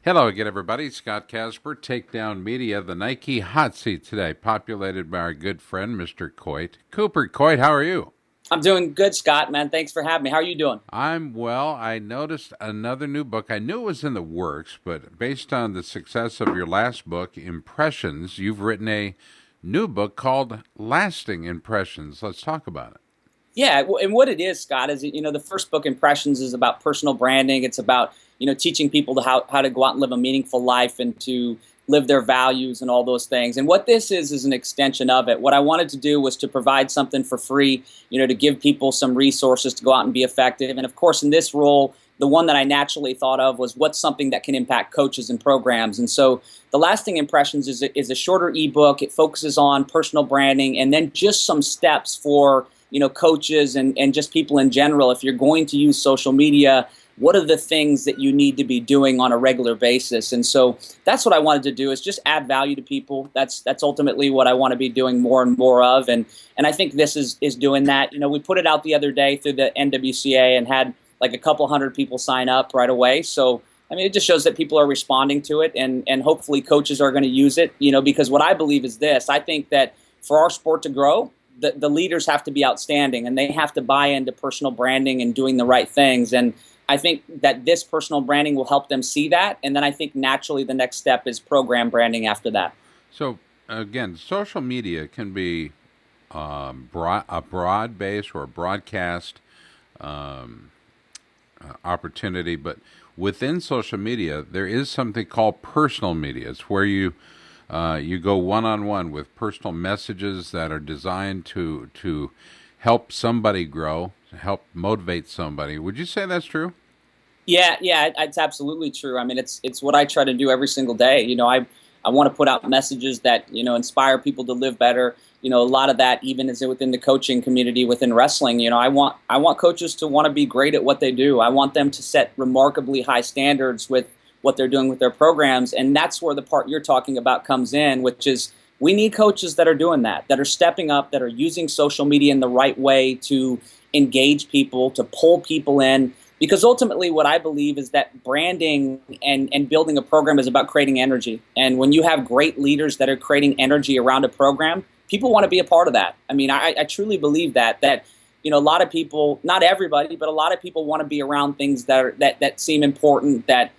Hello again, everybody. Scott Casper, Takedown Media, the Nike Hot Seat today, populated by our good friend, Mr. Coyte. Coyte, how are you? I'm doing good, Scott, man. Thanks for having me. How are you doing? I'm well. I noticed another new book. I knew it was in the works, but based on the success of your last book, Impressions, you've written a new book called Lasting Impressions. Let's talk about it. Yeah, and what it is, Scott, is the first book, Impressions, is about personal branding. It's about teaching people how to go out and live a meaningful life and to live their values and all those things. And what this is an extension of it. What I wanted to do was to provide something for free, to give people some resources to go out and be effective. And of course, in this role, the one that I naturally thought of was what's something that can impact coaches and programs. And so the Lasting Impressions is a shorter ebook. It focuses on personal branding and then just some steps for coaches and just people in general. If you're going to use social media, what are the things that you need to be doing on a regular basis? And so that's what I wanted to do, is just add value to people. That's ultimately what I want to be doing more and more of. And I think this is doing that. We put it out the other day through the NWCA and had like a couple hundred people sign up right away. So I mean, it just shows that people are responding to it, and hopefully coaches are going to use it, because what I believe is this. I think that for our sport to grow, the leaders have to be outstanding, and they have to buy into personal branding and doing the right things. And I think that this personal branding will help them see that. And then I think naturally the next step is program branding after that. So, again, social media can be a broad base or a broadcast um, opportunity, but within social media, there is something called personal media. It's where you go one on one with personal messages that are designed to help somebody grow, to help motivate somebody. Would you say that's true? Yeah, it's absolutely true. I mean, it's what I try to do every single day. I want to put out messages that inspire people to live better. A lot of that even is within the coaching community within wrestling. I want coaches to want to be great at what they do. I want them to set remarkably high standards with what they're doing with their programs, and that's where the part you're talking about comes in, which is we need coaches that are doing that are stepping up, that are using social media in the right way to engage people, to pull people in. Because ultimately what I believe is that branding and building a program is about creating energy. And when you have great leaders that are creating energy around a program, people want to be a part of that. I mean, I truly believe that a lot of people, not everybody, but a lot of people want to be around things that seem important, that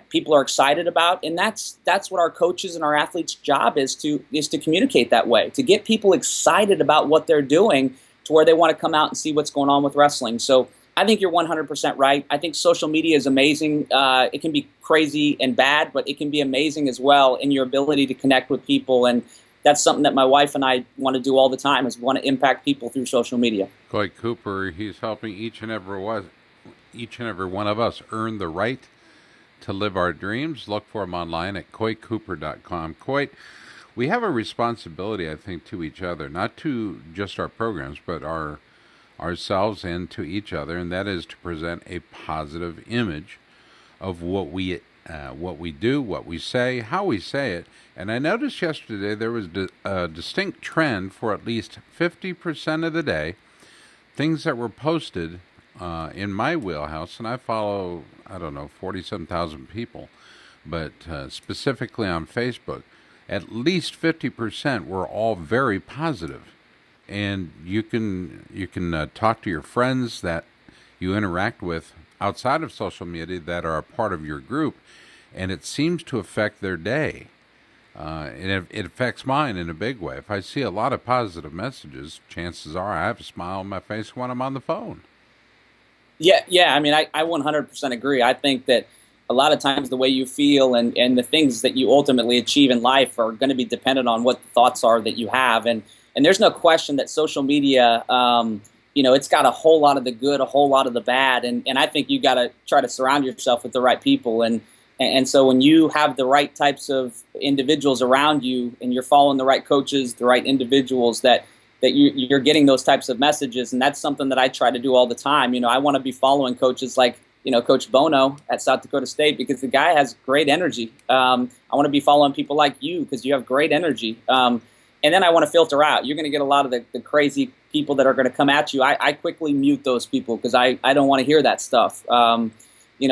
people are excited about. And that's what our coaches and our athletes' job is to communicate that way, to get people excited about what they're doing to where they want to come out and see what's going on with wrestling. So I think you're 100% right. I think social media is amazing. It can be crazy and bad, but it can be amazing as well in your ability to connect with people. And that's something that my wife and I want to do all the time, is want to impact people through social media. Coy Cooper, he's helping each and every one of us earn the right to live our dreams. Look for him online at coytecooper.com. Coyte, we have a responsibility, I think, to each other, not to just our programs, but ourselves and to each other, and that is to present a positive image of what we do, what we say, how we say it. And I noticed yesterday there was a distinct trend for at least 50% of the day, things that were posted in my wheelhouse, and I follow, I don't know, 40-some thousand people, but specifically on Facebook, at least 50% were all very positive. And you can talk to your friends that you interact with outside of social media that are a part of your group, and it seems to affect their day. And it affects mine in a big way. If I see a lot of positive messages, chances are I have a smile on my face when I'm on the phone. Yeah. I mean, I 100% agree. I think that a lot of times the way you feel and the things that you ultimately achieve in life are going to be dependent on what the thoughts are that you have. And there's no question that social media, it's got a whole lot of the good, a whole lot of the bad. And I think you got to try to surround yourself with the right people. And so when you have the right types of individuals around you and you're following the right coaches, the right individuals, that you're getting those types of messages. And that's something that I try to do all the time. I want to be following coaches like, Coach Bono at South Dakota State, because the guy has great energy. I want to be following people like you because you have great energy. And then I want to filter out. You're going to get a lot of the crazy people that are going to come at you. I quickly mute those people because I don't want to hear that stuff.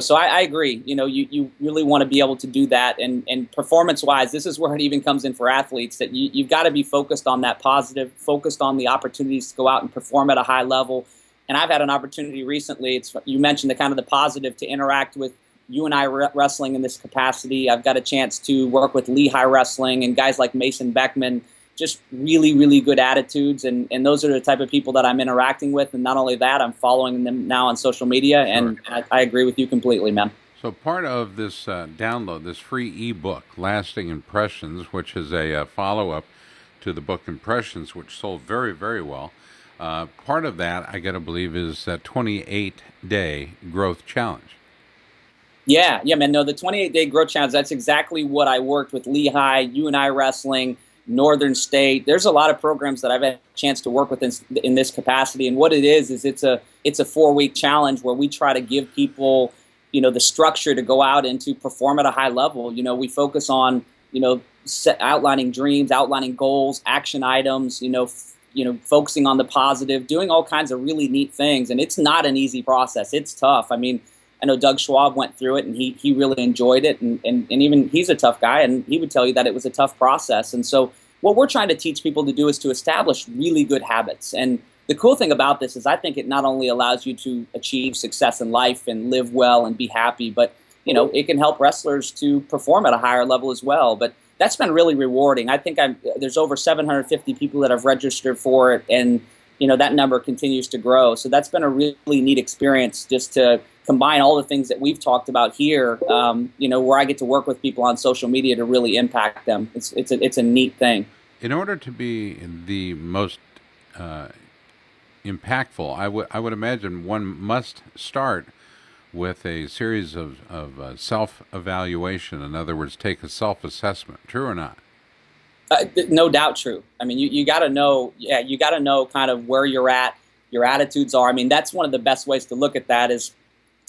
So I agree. You really want to be able to do that. And performance wise, this is where it even comes in for athletes, that you've got to be focused on that positive, focused on the opportunities to go out and perform at a high level. And I've had an opportunity recently. You mentioned the kind of the positive to interact with you and I wrestling in this capacity. I've got a chance to work with Lehigh Wrestling and guys like Mason Beckman, just really, really good attitudes. And those are the type of people that I'm interacting with. And not only that, I'm following them now on social media. And I agree with you completely, man. So part of this download, this free ebook, Lasting Impressions, which is a follow-up to the book Impressions, which sold very, very well. Part of that, I got to believe, is a 28-day growth challenge. Yeah, man. No, the 28-day growth challenge, that's exactly what I worked with Lehigh, you and I wrestling, Northern State. There's a lot of programs that I've had a chance to work with in this capacity. And what it is it's a 4-week challenge where we try to give people, the structure to go out and to perform at a high level. We focus on, outlining dreams, outlining goals, action items, focusing on the positive, doing all kinds of really neat things. And it's not an easy process. It's tough. I mean, I know Doug Schwab went through it, and he really enjoyed it, and even he's a tough guy, and he would tell you that it was a tough process. And so what we're trying to teach people to do is to establish really good habits. And the cool thing about this is I think it not only allows you to achieve success in life and live well and be happy, but it can help wrestlers to perform at a higher level as well. But that's been really rewarding. I think there's over 750 people that have registered for it, and that number continues to grow. So that's been a really neat experience, just to combine all the things that we've talked about here, where I get to work with people on social media to really impact them. It's a neat thing. In order to be the most impactful, I would imagine one must start with a series of self-evaluation. In other words, take a self-assessment. True or not? No doubt true. I mean, you got to know, you got to know kind of where you're at, your attitudes are. I mean, that's one of the best ways to look at that is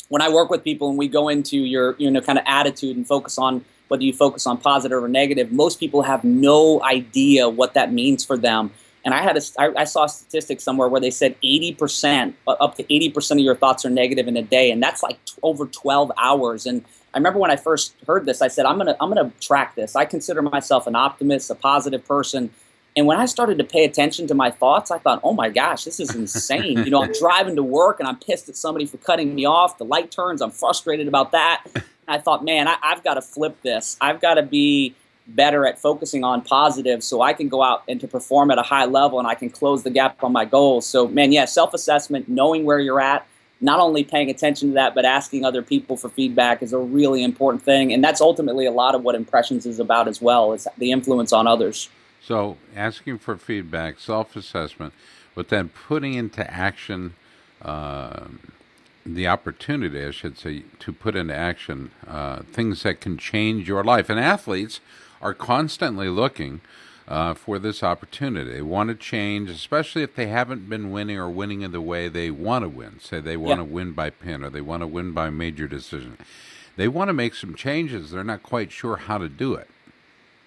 when I work with people and we go into your, kind of attitude and focus on whether you focus on positive or negative, most people have no idea what that means for them. And I saw a statistic somewhere where they said 80%, up to 80% of your thoughts are negative in a day. And that's like over 12 hours. And I remember when I first heard this, I said, I'm gonna track this. I consider myself an optimist, a positive person. And when I started to pay attention to my thoughts, I thought, oh my gosh, this is insane. I'm driving to work and I'm pissed at somebody for cutting me off. The light turns, I'm frustrated about that. And I thought, man, I've got to flip this. I've got to be better at focusing on positive so I can go out and to perform at a high level and I can close the gap on my goals. So, man, self-assessment, knowing where you're at, not only paying attention to that, but asking other people for feedback is a really important thing. And that's ultimately a lot of what Impressions is about as well, is the influence on others. So asking for feedback, self-assessment, but then putting into action the opportunity, I should say, to put into action things that can change your life. And athletes are constantly looking for this opportunity. They want to change, especially if they haven't been winning or winning in the way they want to win. Say they want to win by pin or they want to win by major decision. They want to make some changes. They're not quite sure how to do it.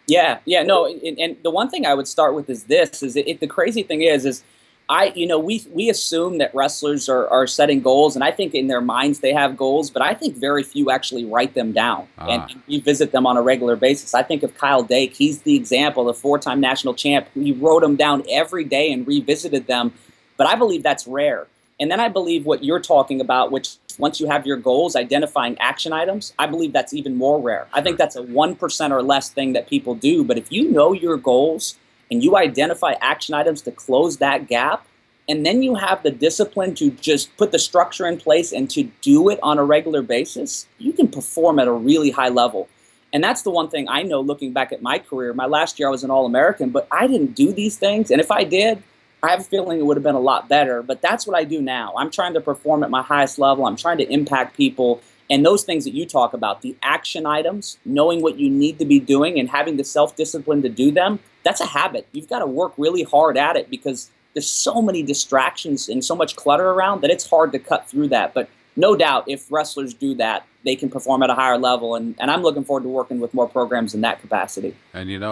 No, and the one thing I would start with is this: is the crazy thing is we assume that wrestlers are setting goals, and I think in their minds they have goals, but I think very few actually write them down and revisit them on a regular basis. I think of Kyle Dake; he's the example, the 4-time national champ. He wrote them down every day and revisited them, but I believe that's rare. And then I believe what you're talking about, which once you have your goals, identifying action items, I believe that's even more rare. I think that's a 1% or less thing that people do. But if you know your goals and you identify action items to close that gap, and then you have the discipline to just put the structure in place and to do it on a regular basis, you can perform at a really high level. And that's the one thing I know looking back at my career. My last year I was an All-American, but I didn't do these things. And if I did, I have a feeling it would have been a lot better, but that's what I do now. I'm trying to perform at my highest level. I'm trying to impact people. And those things that you talk about, the action items, knowing what you need to be doing and having the self-discipline to do them, that's a habit. You've got to work really hard at it because there's so many distractions and so much clutter around that it's hard to cut through that. But no doubt, if wrestlers do that, they can perform at a higher level. And I'm looking forward to working with more programs in that capacity. And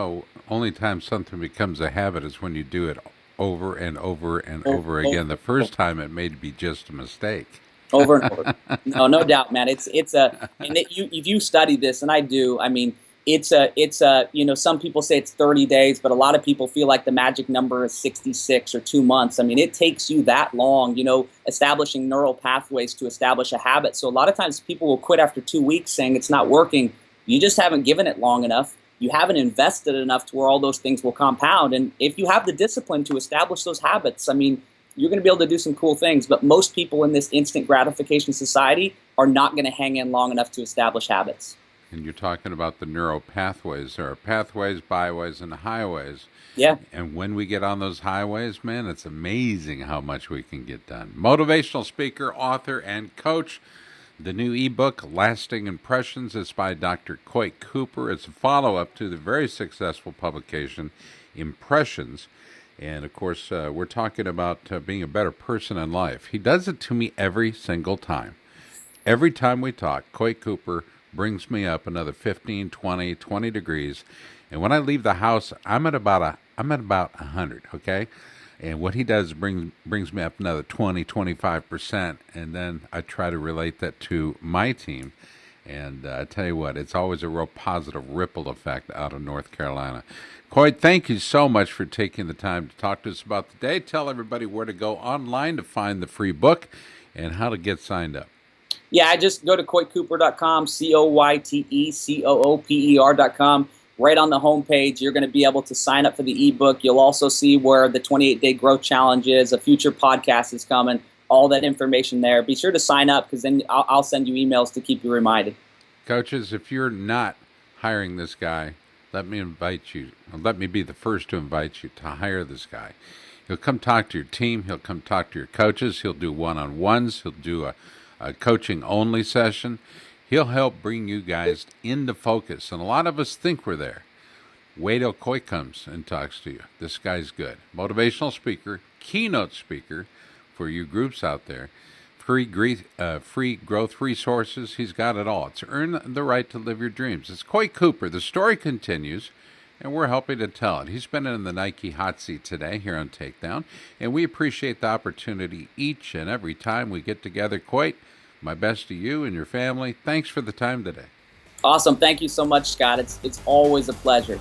only time something becomes a habit is when you do it over and over and over again. The first time it may be just a mistake. over and over. No doubt, man. It's a and you if you study this, and I do. I mean, it's a some people say it's 30 days, but a lot of people feel like the magic number is 66 or 2 months. I mean, it takes you that long, establishing neural pathways to establish a habit. So a lot of times people will quit after 2 weeks saying it's not working. You just haven't given it long enough. You haven't invested enough to where all those things will compound. And if you have the discipline to establish those habits, I mean, you're going to be able to do some cool things. But most people in this instant gratification society are not going to hang in long enough to establish habits. And you're talking about the neural pathways. There are pathways, byways, and highways. Yeah. And when we get on those highways, man, it's amazing how much we can get done. Motivational speaker, author, and coach. The new ebook, Lasting Impressions, is by Dr. Coyte Cooper. It's a follow-up to the very successful publication, Impressions. And, of course, we're talking about being a better person in life. He does it to me every single time. Every time we talk, Coyte Cooper brings me up another 15, 20 degrees. And when I leave the house, I'm at about 100, okay? And what he does brings me up another 20, 25%. And then I try to relate that to my team. And I tell you what, it's always a real positive ripple effect out of North Carolina. Coyte, thank you so much for taking the time to talk to us about the day. Tell everybody where to go online to find the free book and how to get signed up. Yeah, I just go to CoyteCooper.com, CoyteCooper.com. Right on the homepage, you're going to be able to sign up for the ebook. You'll also see where the 28-day growth challenge is, a future podcast is coming, all that information there. Be sure to sign up because then I'll send you emails to keep you reminded. Coaches, if you're not hiring this guy, let me be the first to invite you to hire this guy. He'll come talk to your team. He'll come talk to your coaches. He'll do one-on-ones. He'll do a coaching-only session. He'll help bring you guys into focus. And a lot of us think we're there. Wait till Coyte comes and talks to you. This guy's good. Motivational speaker, keynote speaker for you groups out there. Free growth resources. He's got it all. It's Earn the Right to Live Your Dreams. It's Coyte Cooper. The story continues, and we're helping to tell it. He's been in the Nike hot seat today here on Takedown, and we appreciate the opportunity each and every time we get together. Coyte, my best to you and your family. Thanks for the time today. Awesome. Thank you so much, Scott. It's always a pleasure.